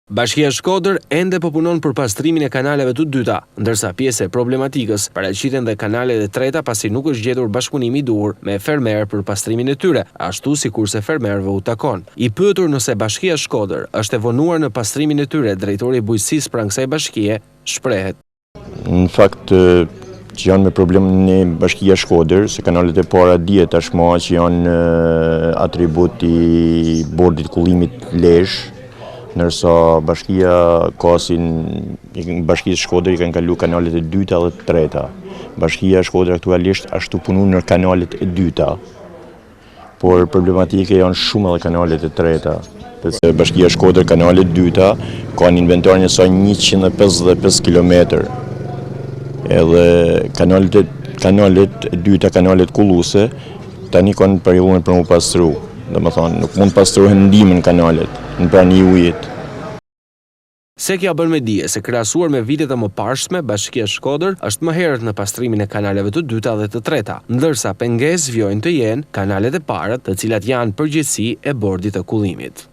Bashkia Shkodër ende po punon për pastrimin e kanaleve të dyta, ndërsa pjesë e problematikës paraqiten dhe kanalet e treta pasi nuk është gjetur bashkëpunimi i duhur me fermerë për pastrimin e tyre, ashtu sikurse fermerëve u takon. I pyetur nëse Bashkia Shkodër është e vonuar në pastrimin e tyre, drejtori i bujqësisë pranë kësaj bashkie shprehet. Në fakt që janë me problem në Bashkia Shkodër, se kanalet e para dihet tashmë që janë atribut i bordit kullimit Lezhë, nërsa Bashkia Bashkisë Shkodër i kanë kalu kanalet e dyta dhe treta. Bashkia Shkodër aktualisht ashtu punon në kanalet e dyta, por problematike janë shumë edhe kanalet e treta. Përse Bashkia Shkodër kanalet dyta ka një inventar njësaj 155 km. Edhe kanalet e dyta, kanalet kulluse, tani kanë periudhën për mu pastru. Dhe më thonë, nuk mund pastruhen ndimën kanalet, në prani ujit. Sekja bën me dije se krahasuar me vitet e mëparshme, Bashkia Shkodër është më herët në pastrimin e kanaleve të dyta dhe të treta, ndërsa pengesë vjojnë të jenë kanalet e para, të cilat janë përgjegjësi e bordit të kullimit.